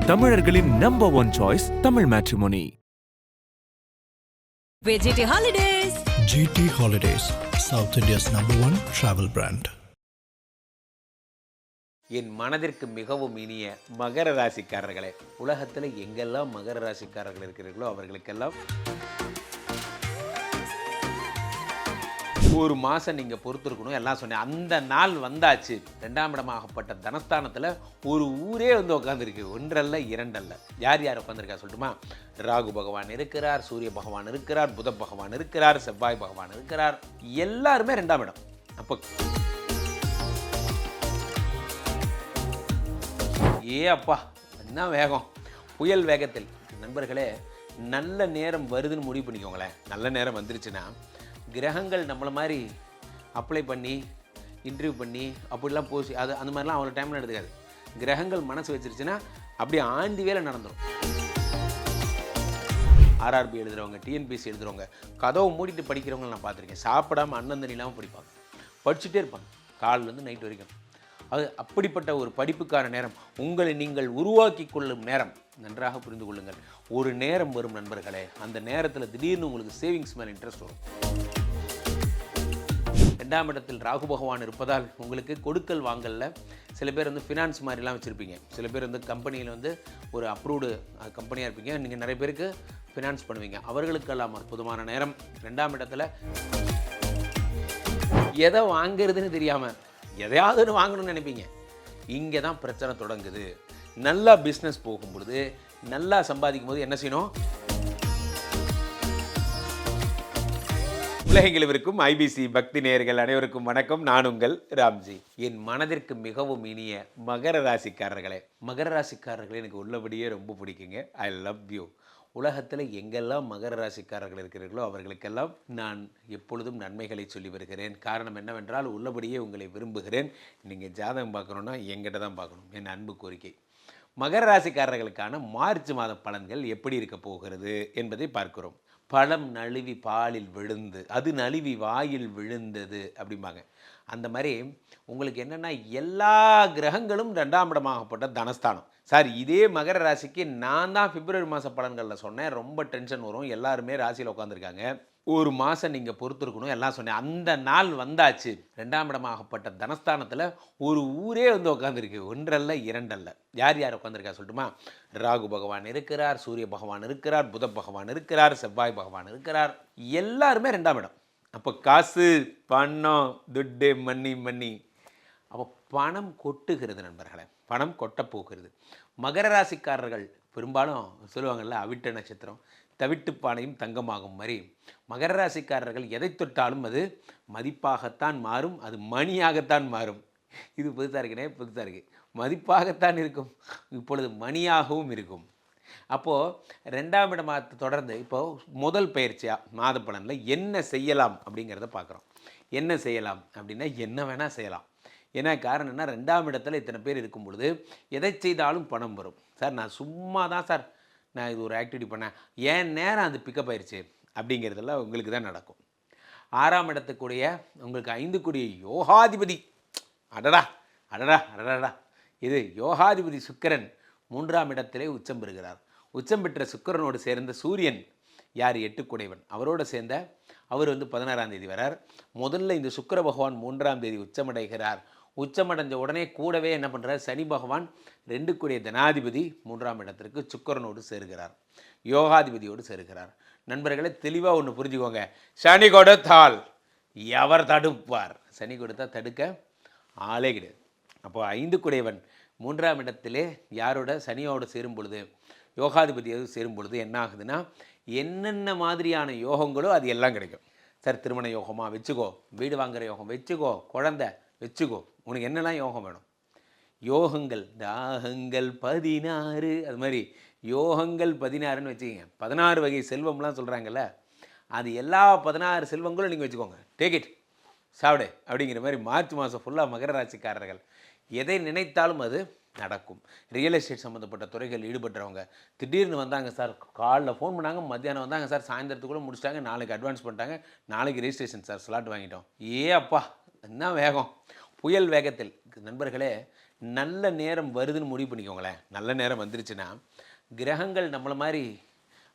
தமிழர்களின் number one choice Tamil matrimony. GT Holidays. GT Holidays, South India's #1 travel brand. என் மனதிற்கு மிகவும் இனிய மகர ராசிக்காரர்களே, உலகத்தில் எங்கெல்லாம் மகர ராசிக்காரர்கள் இருக்கிறீர்களோ அவர்களுக்கெல்லாம் ஒரு மாதம் நீங்கள் பொறுத்திருக்கணும். எல்லாம் சொன்னேன். அந்த நாள் வந்தாச்சு. 2ஆம் இடமாகப்பட்ட தனஸ்தானத்தில் ஒரு ஊரே வந்து உட்காந்துருக்கு. ஒன்றல்ல இரண்டல்ல. யார் யார் உட்காந்துருக்கா சொல்லட்டுமா? ராகு பகவான் இருக்கிறார், சூரிய பகவான் இருக்கிறார், புத பகவான் இருக்கிறார், செவ்வாய் பகவான் இருக்கிறார். எல்லாருமே 2ஆம் இடம். அப்போ அப்பா என்ன வேகம், புயல் வேகத்தில். நண்பர்களே, நல்ல நேரம் வருதுன்னு முடிவு பண்ணிக்கோங்களேன். நல்ல நேரம் வந்துருச்சுன்னா கிரகங்கள் நம்மளை மாதிரி அப்ளை பண்ணி இன்டர்வியூ பண்ணி அப்படிலாம் போச்சு அது அந்த மாதிரிலாம் அவ்வளோ டைம்லாம் எடுத்துக்காது. கிரகங்கள் மனசு வச்சிருச்சுன்னா அப்படியே ஆண்டி வேலை நடந்துடும். ஆர்ஆர்பி எழுதுகிறவங்க, டிஎன்பிஎஸ்சி எழுதுகிறவங்க, கதவை மூடிட்டு படிக்கிறவங்க நான் பார்த்துருக்கேன். சாப்பிடாமல் அன்னந்தண்ணி இல்லாமல் படிப்பாங்க, படிச்சுட்டே இருப்பாங்க காலிலேருந்து நைட் வரைக்கும். அது அப்படிப்பட்ட ஒரு படிப்புக்கான நேரம், உங்களை நீங்கள் உருவாக்கி கொள்ளும் நேரம். நன்றாக புரிந்து கொள்ளுங்கள். ஒரு நேரம் வரும் நண்பர்களே, அந்த நேரத்தில் திடீர்னு உங்களுக்கு சேவிங்ஸ் மேலே இன்ட்ரெஸ்ட் வரும். 2ஆம் இடத்தில் ராகு பகவான் இருப்பதால் உங்களுக்கு கொடுக்கல் வாங்கலில் சில பேர் வந்து ஃபினான்ஸ் மாதிரிலாம் வச்சுருப்பீங்க. சில பேர் வந்து கம்பெனியில் வந்து ஒரு அப்ரூவ்டு கம்பெனியாக இருப்பீங்க. நீங்கள் நிறைய பேருக்கு ஃபினான்ஸ் பண்ணுவீங்க. அவர்களுக்கெல்லாம் அற்புதமான நேரம். 2ஆம் இடத்துல எதை வாங்கிறதுன்னு தெரியாமல் எதையாவது வாங்கணும்னு நினைப்பீங்க. இங்கே தான் பிரச்சனை தொடங்குது. நல்லா பிஸ்னஸ் போகும் பொழுது, நல்லா சம்பாதிக்கும் போது என்ன செய்யணும்? உலகெங்கிலும் இருக்கும் ஐபிசி பக்தி நேயர்கள் அனைவருக்கும் வணக்கம். நான் உங்கள் ராம்ஜி. என் மனதிற்கு மிகவும் இனிய மகர ராசிக்காரர்களே, மகர ராசிக்காரர்களே எனக்கு உள்ளபடியே ரொம்ப பிடிக்குங்க. I love you. உலகத்தில் எங்கெல்லாம் மகர ராசிக்காரர்கள் இருக்கிறீர்களோ அவர்களுக்கெல்லாம் நான் எப்பொழுதும் நன்மைகளை சொல்லி வருகிறேன். காரணம் என்னவென்றால், உள்ளபடியே உங்களை விரும்புகிறேன். நீங்கள் ஜாதகம் பார்க்கணுன்னா எங்கிட்ட தான் பார்க்கணும். என் அன்பு கோரிக்கை. மகர ராசிக்காரர்களுக்கான மார்ச் மாத பலன்கள் எப்படி இருக்க போகிறது என்பதை பார்க்கிறோம். பழம் நழுவி பாலில் விழுந்து, அது நழுவி வாயில் விழுந்தது அப்படிம்பாங்க. அந்த மாதிரி உங்களுக்கு என்னென்னா, எல்லா கிரகங்களும் 2ஆம் இடமாகப்பட்ட தனஸ்தானம். சார், இதே மகர ராசிக்கு நான் தான் பிப்ரவரி மாத பலன்களில் சொன்னேன். ரொம்ப டென்ஷன் வரும். எல்லாருமே ராசியில் உட்காந்துருக்காங்க. ஒரு மாதம் நீங்கள் பொறுத்திருக்கணும். எல்லாம் சொன்னேன். அந்த நாள் வந்தாச்சு. 2ஆம் இடமாகப்பட்ட தனஸ்தானத்தில் ஒரு ஊரே வந்து உட்காந்துருக்கு. ஒன்றல்ல இரண்டல்ல. யார் யார் உட்காந்துருக்கா சொல்லட்டுமா? ராகு பகவான் இருக்கிறார், சூரிய பகவான் இருக்கிறார், புத பகவான் இருக்கிறார், செவ்வாய் பகவான் இருக்கிறார். எல்லாருமே 2ஆம் இடம். அப்போ காசு, பணம், துட்டு, மணி. அப்போ பணம் கொட்டுகிறது நண்பர்களே. பணம் கொட்டப்போகிறது. மகர ராசிக்காரர்கள் பெரும்பாலும் சொல்லுவாங்கள்ல, அவிட்ட நட்சத்திரம் தவிட்டு பானையும் தங்கமாகும் மாதிரி, மகர ராசிக்காரர்கள் எதை தொட்டாலும் அது மதிப்பாகத்தான் மாறும், அது மணியாகத்தான் மாறும். இது புதுசாக இருக்குனே, புதுசாக இருக்குது. மதிப்பாகத்தான் இருக்கும், இப்பொழுது மணியாகவும் இருக்கும். அப்போது 2ஆம் இடத்தை தொடர்ந்து இப்போது முதல் பயிற்சியாக மாத பலனில் என்ன செய்யலாம் அப்படிங்கிறத பார்க்குறோம். என்ன செய்யலாம் அப்படின்னா, என்ன வேணால் செய்யலாம். ஏன்னா காரணம் என்ன, 2ஆம் இடத்துல இத்தனை பேர் இருக்கும் பொழுது எதை செய்தாலும் பணம் வரும். சார், நான் சும்மா தான் சார் நான் இது ஒரு ஆக்டிவிட்டி பண்ணேன், ஏன் நேரம் அது பிக்கப் ஆயிடுச்சு அப்படிங்கிறதெல்லாம் உங்களுக்கு தான் நடக்கும். 6ஆம் இடத்துக்குடைய உங்களுக்கு 5 யோகாதிபதி, அடடா அடடா அடடா, இது யோகாதிபதி சுக்கிரன் 3ஆம் இடத்திலே உச்சம் பெறுகிறார். உச்சம் பெற்ற சுக்கிரனோடு சேர்ந்த சூரியன் யார்? 8 அவரோடு சேர்ந்த அவர் வந்து 16ஆம் தேதி வரார். முதல்ல இந்த சுக்கிர பகவான் 3ஆம் தேதி உச்சமடைகிறார். உச்சமடைஞ்ச உடனே கூடவே என்ன பண்ணுறார்? சனி பகவான் 2 தனாதிபதி 3ஆம் இடத்திற்கு சுக்கிரனோடு சேருகிறார், யோகாதிபதியோடு சேருகிறார். நண்பர்களே, தெளிவாக ஒன்று புரிஞ்சுக்கோங்க. சனி கொடுத்தால் எவர் தடுப்பார்? சனி கொடுத்தா தடுக்க ஆளே கிடையாது. அப்போ 5 3ஆம் இடத்திலே யாரோட? சனியோடு சேரும் பொழுது, யோகாதிபதியோடு சேரும் பொழுது என்ன ஆகுதுன்னா, என்னென்ன மாதிரியான யோகங்களோ அது எல்லாம் கிடைக்கும். சார், திருமண யோகமாக வச்சுக்கோ, வீடு வாங்குகிற யோகம் வச்சுக்கோ, குழந்தை வச்சுக்கோ, உனக்கு என்னெல்லாம் யோகம் வேணும்? யோகங்கள் தாகங்கள் 16, அது மாதிரி யோகங்கள் 16ன்னு வச்சுக்கோங்க. 16 வகை செல்வம்லாம் சொல்கிறாங்கல்ல, அது எல்லா 16 செல்வங்களும் நீங்கள் வச்சுக்கோங்க. டேக் இட், சாப்பிடு அப்படிங்கிற மாதிரி. மார்ச் மாதம் ஃபுல்லாக மகர ராசிக்காரர்கள் எதை நினைத்தாலும் அது நடக்கும். ரியல் எஸ்டேட் சம்மந்தப்பட்ட துறைகள் ஈடுபட்டுறவங்க திடீர்னு வந்தாங்க சார், காலைல ஃபோன் பண்ணாங்க, மத்தியானம் வந்தாங்க சார், சாயந்தரத்துக்குள்ளே முடிச்சிட்டாங்க, நாளைக்கு அட்வான்ஸ் பண்ணிட்டாங்க, நாளைக்கு ரெஜிஸ்ட்ரேஷன் சார், ஸ்லாட் வாங்கிட்டோம். அப்பா என்ன வேகம், புயல் வேகத்தில். நண்பர்களே, நல்ல நேரம் வருதுன்னு முடிவு பண்ணிக்கோங்களேன். நல்ல நேரம் வந்துருச்சுன்னா கிரகங்கள் நம்மளை மாதிரி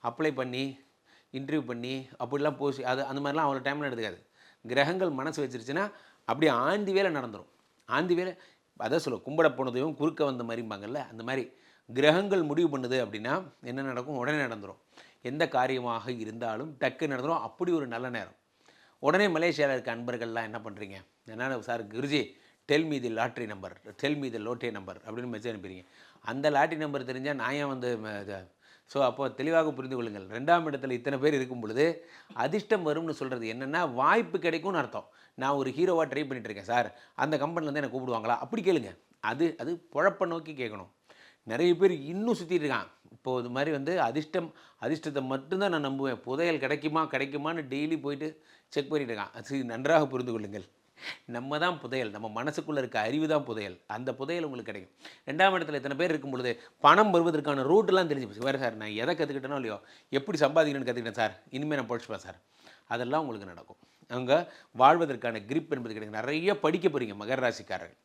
அப்ளை பண்ணி இன்டர்வியூ பண்ணி அப்படிலாம் போச்சு அது அந்த மாதிரிலாம் அவ்வளோ டைம்லாம் எடுத்துக்காது. கிரகங்கள் மனசு வச்சிருச்சுன்னா அப்படியே ஆந்தி வேலை நடந்துடும். ஆந்தி வேலை அதான் சொல்லுவோம், கும்பிட போனதையும் குறுக்க வந்த மாதிரிம்பாங்கல்ல, அந்த மாதிரி கிரகங்கள் முடிவு பண்ணுது அப்படின்னா என்ன நடக்கும், உடனே நடந்துடும். எந்த காரியமாக இருந்தாலும் டக்கு நடந்துடும். அப்படி ஒரு நல்ல நேரம். உடனே மலேசியாவில் இருக்க அன்பர்கள்லாம் என்ன பண்ணுறீங்க, என்ன sir Guruji tell me the lottery number, tell me the Lotay number அப்படின்னு மெசேஜ் அனுப்புறீங்க. அந்த லாட்ரி நம்பர் தெரிஞ்சால் நான் ஏன் வந்து ஸோ அப்போ தெளிவாக புரிந்து கொள்ளுங்கள். 2ஆம் இடத்துல இத்தனை பேர் இருக்கும் பொழுது அதிர்ஷ்டம் வரும்னு சொல்கிறது என்னென்னா வாய்ப்பு கிடைக்கும்னு அர்த்தம். நான் ஒரு ஹீரோவாக ட்ரை பண்ணிகிட்ருக்கேன் சார், அந்த கம்பெனிலேருந்து என்னை கூப்பிடுவாங்களா அப்படி கேளுங்க. அது பொழப்ப நோக்கி கேட்கணும். நிறைய பேர் இன்னும் சுற்றிட்டு இருக்கான். இப்போது இது மாதிரி வந்து அதிர்ஷ்டத்தை மட்டும்தான் நான் நம்புவேன், புதையல் கிடைக்குமான்னு டெய்லி போயிட்டு செக் பண்ணிட்டு இருக்கான். அது நன்றாக புரிந்து கொள்ளுங்கள். நம்ம தான் புதையல், நம்ம மனசுக்குள்ளே இருக்க அறிவு தான் புதையல். அந்த புதையல் உங்களுக்கு கிடைக்கும். 2ஆம் இடத்துல இத்தனை பேர் இருக்கும் பொழுது பணம் வருவதற்கான ரூட்டெலாம் தெரிஞ்சு போச்சு. வேறு சார் நான் எதை கற்றுக்கிட்டேனோ இல்லையோ, எப்படி சம்பாதிக்கணும்னு கற்றுக்கிட்டேன் சார், இனிமேல் நான் பொழைச்சிப்பேன் சார், அதெல்லாம் உங்களுக்கு நடக்கும். அங்கே வாழ்வதற்கான கிரிப் என்பது கிடைக்கும். நிறைய படிக்க போகிறீங்க மகர ராசிக்காரர்கள்.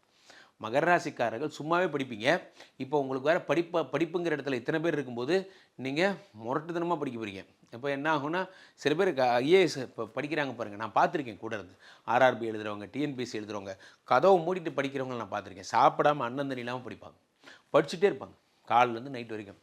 மகர ராசிக்காரர்கள் சும்மாவே படிப்பீங்க. இப்போ உங்களுக்கு வேறு படிப்புங்கிற இடத்துல இத்தனை பேர் இருக்கும்போது நீங்கள் முரட்டுத்தனமாக படிக்க போகிறீங்க. இப்போ என்ன ஆகும்னா, சில பேர் ஐஏஎஸ் இப்போ படிக்கிறாங்க பாருங்கள், நான் பார்த்துருக்கேன். கூட இருந்து ஆர்ஆர்பி எழுதுகிறவங்க, டிஎன்பிஎஸ்சி எழுதுகிறவங்க, கதவை மூடிட்டு படிக்கிறவங்க நான் பார்த்துருக்கேன். சாப்பிடாமல் அண்ணன் தண்ணி இல்லாமல் படிப்பாங்க, படிச்சுட்டே இருப்பாங்க காலிலேருந்து நைட் வரைக்கும்.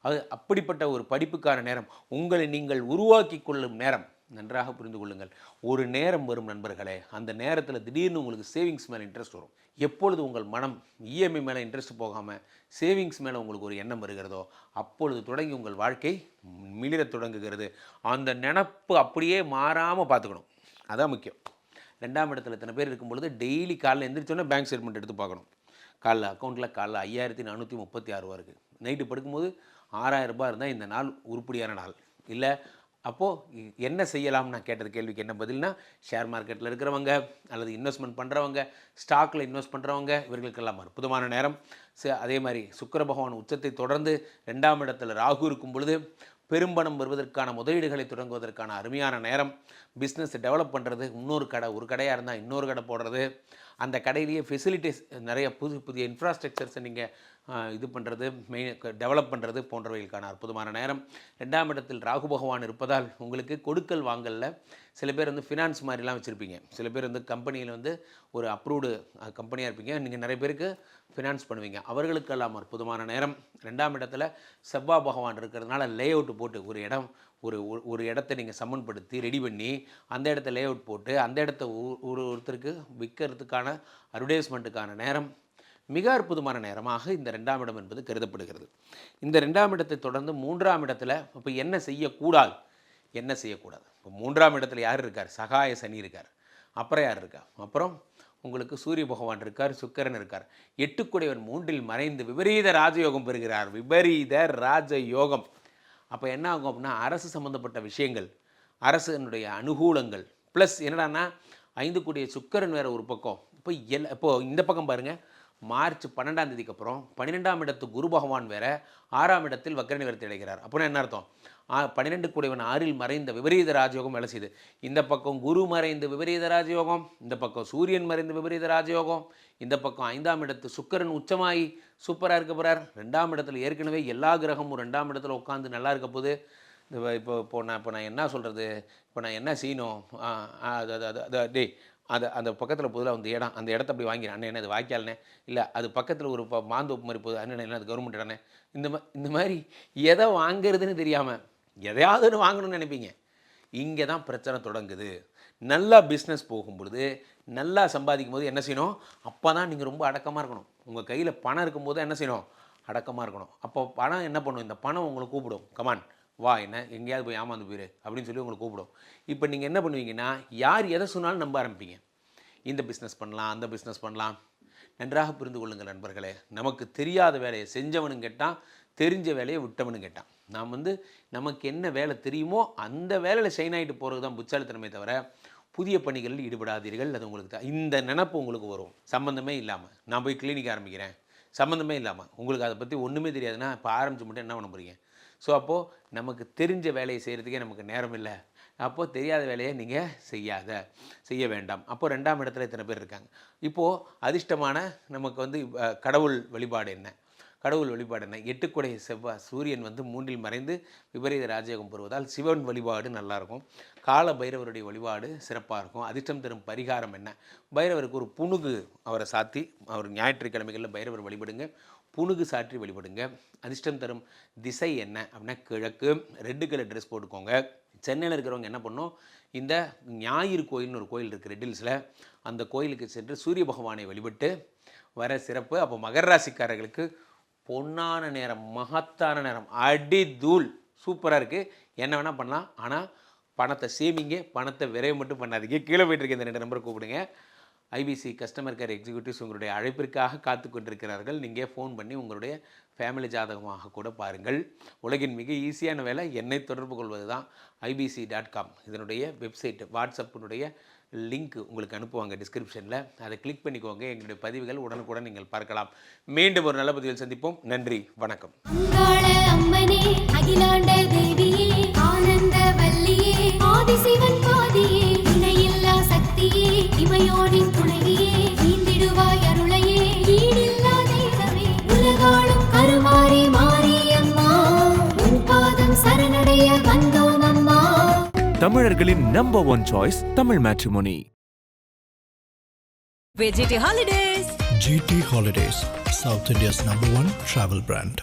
அது அப்படிப்பட்ட ஒரு படிப்புக்கான நேரம், உங்களை நீங்கள் உருவாக்கி கொள்ளும் நேரம். நன்றாக புரிந்து கொள்ளுங்கள். ஒரு நேரம் வரும் நண்பர்களே, அந்த நேரத்தில் திடீர்னு உங்களுக்கு சேவிங்ஸ் மேலே இன்ட்ரெஸ்ட் வரும். எப்பொழுது உங்கள் மனம் இஎம்ஐ மேலே இன்ட்ரெஸ்ட் போகாமல் சேவிங்ஸ் மேலே உங்களுக்கு ஒரு எண்ணம் வருகிறதோ, அப்பொழுது தொடங்கி உங்கள் வாழ்க்கை மிளிர தொடங்குகிறது. அந்த நினப்பு அப்படியே மாறாமல் பார்த்துக்கணும், அதான் முக்கியம். 2ஆம் இடத்துல இத்தனை பேர் இருக்கும் பொழுது டெய்லி காலைல எந்திரிச்சோன்னே பேங்க் ஸ்டேட்மெண்ட் எடுத்து பார்க்கணும். காலைல அக்கௌண்ட்டில் காலைல 5436 ரூபா இருக்குது. நைட்டு படுக்கும்போது 6000 ரூபாய் இருந்தால் இந்த நாள் உருப்படியான நாள் இல்லை. அப்போது என்ன செய்யலாம், நான் கேட்டது கேள்விக்கு என்ன பதில்னா, ஷேர் மார்க்கெட்டில் இருக்கிறவங்க அல்லது இன்வெஸ்ட்மெண்ட் பண்ணுறவங்க, ஸ்டாக்கில் இன்வெஸ்ட் பண்ணுறவங்க, இவர்களுக்கெல்லாம் அற்புதமான நேரம். அதே மாதிரி சுக்கிர பகவான் உச்சத்தை தொடர்ந்து 2ஆம் இடத்துல ராகு இருக்கும் பொழுது பெரும்பணம் வருவதற்கான முதலீடுகளை தொடங்குவதற்கான அருமையான நேரம். பிஸ்னஸ் டெவலப் பண்ணுறது, ஒரு கடையாக இருந்தால் இன்னொரு கடை போடுறது, அந்த கடையிலேயே ஃபெசிலிட்டிஸ் நிறைய புதிய இன்ஃப்ராஸ்ட்ரக்சர்ஸை நீங்கள் இது பண்ணுறது, டெவலப் பண்ணுறது போன்றவைகளுக்கான அற்புதமான நேரம். 2ஆம் இடத்தில் ராகு பகவான் இருப்பதால் உங்களுக்கு கொடுக்கல் வாங்கலில் சில பேர் வந்து ஃபினான்ஸ் மாதிரிலாம் வச்சுருப்பீங்க. சில பேர் வந்து கம்பெனியில் வந்து ஒரு அப்ரூவ்டு கம்பெனியாக இருப்பீங்க. நீங்கள் நிறைய பேருக்கு ஃபினான்ஸ் பண்ணுவீங்க. அவர்களுக்கெல்லாம் அற்புதமான நேரம். 2ஆம் இடத்துல செவ்வாய் பகவான் இருக்கிறதுனால லே அவுட்டு போட்டு ஒரு இடத்த நீங்கள் சம்மன்படுத்தி ரெடி பண்ணி அந்த இடத்த லே அவுட் போட்டு அந்த இடத்த ஒருத்தருக்கு விற்கிறதுக்கான அட்வர்டைஸ்மெண்ட்டுக்கான நேரம். மிக அற்புதமான நேரமாக இந்த 2ஆம் இடம் என்பது கருதப்படுகிறது. இந்த 2ஆம் இடத்தை தொடர்ந்து 3ஆம் இடத்துல இப்போ என்ன செய்யக்கூடாது. இப்போ 3ஆம் இடத்துல யார் இருக்கார், சகாய சனி இருக்கார். அப்புறம் யார் இருக்கா, அப்புறம் உங்களுக்கு சூரிய பகவான் இருக்கார், சுக்கிரன் இருக்கார். 8 3இல் மறைந்து விபரீத ராஜயோகம் பெறுகிறார். விபரீத ராஜயோகம். அப்போ என்ன ஆகும் அப்படின்னா, அரசு சம்மந்தப்பட்ட விஷயங்கள், அரசனுடைய அனுகூலங்கள் ப்ளஸ் என்னடான்னா 5 சுக்கிரன் வேறு ஒரு பக்கம். இப்போது இந்த பக்கம் பாருங்கள், மார்ச் 12ஆம் தேதிக்கு அப்புறம் 12ஆம் இடத்து குரு பகவான் வேறு 6ஆம் இடத்தில் வக்ர நிவர்த்தி அடைகிறார். அப்படின்னா என்ன அர்த்தம், 12 6இல் மறைந்த விபரீத ராஜயோகம் வேலை செய்யுது. இந்த பக்கம் குரு மறைந்து விபரீத ராஜயோகம், இந்த பக்கம் சூரியன் மறைந்து விபரீத ராஜயோகம், இந்த பக்கம் 5ஆம் இடத்து சுக்கிரன் உச்சமாகி சூப்பராக இருக்க போகிறார். 2ஆம் இடத்துல ஏற்கனவே எல்லா கிரகமும் 2ஆம் இடத்துல உட்காந்து நல்லா இருக்க போது. இப்போ நான் என்ன சொல்கிறது, இப்போ நான் என்ன செய்யணும், டே அந்த பக்கத்தில் போதில் அந்த இடத்த அப்படி வாங்கிறேன் அண்ணன், என்ன அது வாய்க்காலண்ணே, இல்லை அது பக்கத்தில் ஒரு மாந்தோப்பு மாதிரி போகுது அண்ணன், என்ன அது கவர்மெண்ட் இடனே, இந்த மாதிரி எதை வாங்கிறதுன்னு தெரியாமல் எதையாவது வாங்கணும்னு நினைப்பீங்க. இங்கே தான் பிரச்சனை தொடங்குது. நல்லா பிஸ்னஸ் போகும் பொழுது, நல்லா சம்பாதிக்கும் போது என்ன செய்யணும், அப்போ தான் நீங்கள் ரொம்ப அடக்கமாக இருக்கணும். உங்கள் கையில் பணம் இருக்கும்போது என்ன செய்யணும், அடக்கமாக இருக்கணும். அப்போ பணம் என்ன பண்ணும், இந்த பணம் உங்களை கூப்பிடும், கமான் வா, என்ன எங்கேயாவது போய் ஏமாந்து போயிரு அப்படின்னு சொல்லி உங்களை கூப்பிடும். இப்போ நீங்கள் என்ன பண்ணுவீங்கன்னா, யார் எதை சொன்னாலும் நம்ப ஆரம்பிப்பீங்க. இந்த பிஸ்னஸ் பண்ணலாம், அந்த பிஸ்னஸ் பண்ணலாம். நன்றாக புரிந்து கொள்ளுங்கள் நண்பர்களே. நமக்கு தெரியாத வேலையை செஞ்சவனும் கேட்டான், தெரிஞ்ச வேலையை விட்டவனும் கேட்டான். நாம் நமக்கு என்ன வேலை தெரியுமோ அந்த வேலையில் ஷைன் ஆகிட்டு போகிறது தான் புத்தாலித்தனமே தவிர, புதிய பணிகளில் ஈடுபடாதீர்கள். அது உங்களுக்கு இந்த நினப்பு உங்களுக்கு வரும். சம்மந்தமே இல்லாமல் நான் போய் கிளினிக் ஆரம்பிக்கிறேன், சம்மந்தமே இல்லாமல் உங்களுக்கு அதை பற்றி ஒன்றுமே தெரியாதுன்னா இப்போ ஆரம்பிச்சு மட்டும் என்ன பண்ண போகிறீங்க. ஸோ அப்போது நமக்கு தெரிஞ்ச வேலையை செய்கிறதுக்கே நமக்கு நேரம் இல்லை. அப்போது தெரியாத வேலையை நீங்கள் செய்ய வேண்டாம். அப்போது 2ஆம் இடத்துல இத்தனை பேர் இருக்காங்க. இப்போது அதிர்ஷ்டமான நமக்கு வந்து கடவுள் வழிபாடு என்ன? 8 செவ்வாய் சூரியன் வந்து 3இல் மறைந்து விபரீத ராஜயோகம் பெறுவதால் சிவன் வழிபாடு நல்லாயிருக்கும். கால பைரவருடைய வழிபாடு சிறப்பாக இருக்கும். அதிர்ஷ்டம் தரும் பரிகாரம் என்ன? பைரவருக்கு ஒரு புனுகு அவரை சாத்தி, அவர் ஞாயிற்றுக்கிழமைகளில் பைரவர் வழிபடுங்க, புனுகு சாற்றி வழிபடுங்க. அதிர்ஷ்டம் தரும் திசை என்ன அப்படின்னா கிழக்கு. ரெட் கலர் ட்ரெஸ் போட்டுக்கோங்க. சென்னையில் இருக்கிறவங்க என்ன பண்ணோம், இந்த ஞாயிறு கோயில்னு ஒரு கோயில் இருக்குது ரெட் ஹில்ஸில், அந்த கோயிலுக்கு சென்று சூரிய பகவானை வழிபட்டு வர சிறப்பு. அப்போ மகர ராசிக்காரர்களுக்கு பொன்னான நேரம், மகத்தான நேரம், அடி தூள் சூப்பராக இருக்குது. என்ன வேணால் பண்ணலாம், ஆனால் பணத்தை சேமிங்க, பணத்தை விரைவு மட்டும் பண்ணாதீங்க. கீழே போய்ட்டுருக்க இந்த 2 நம்பர் கூப்பிடுங்க. ஐபிசி கஸ்டமர் கேர் எக்ஸிக்யூட்டிவ்ஸ் உங்களுடைய அழைப்பிற்காக காத்து கொண்டிருக்கிறார்கள். நீங்கள் ஃபோன் பண்ணி உங்களுடைய ஃபேமிலி ஜாதகமாக கூட பாருங்கள். உலகின் மிக ஈஸியான வேலை என்னை தொடர்பு கொள்வது தான். ibc.com இதனுடைய வெப்சைட், வாட்ஸ்அப்பினுடைய லிங்க் உங்களுக்கு அனுப்புவாங்க டிஸ்கிரிப்ஷனில். அதை கிளிக் பண்ணிக்கோங்க. எங்களுடைய பதிவுகள் உடனுக்குடன் நீங்கள் பார்க்கலாம். மீண்டும் ஒரு நல்ல பதிவில் சந்திப்போம். நன்றி, வணக்கம். தமிழர்களின் number 1 choice Tamil matrimony. VGT Holidays. GT Holidays, South India's #1 travel brand.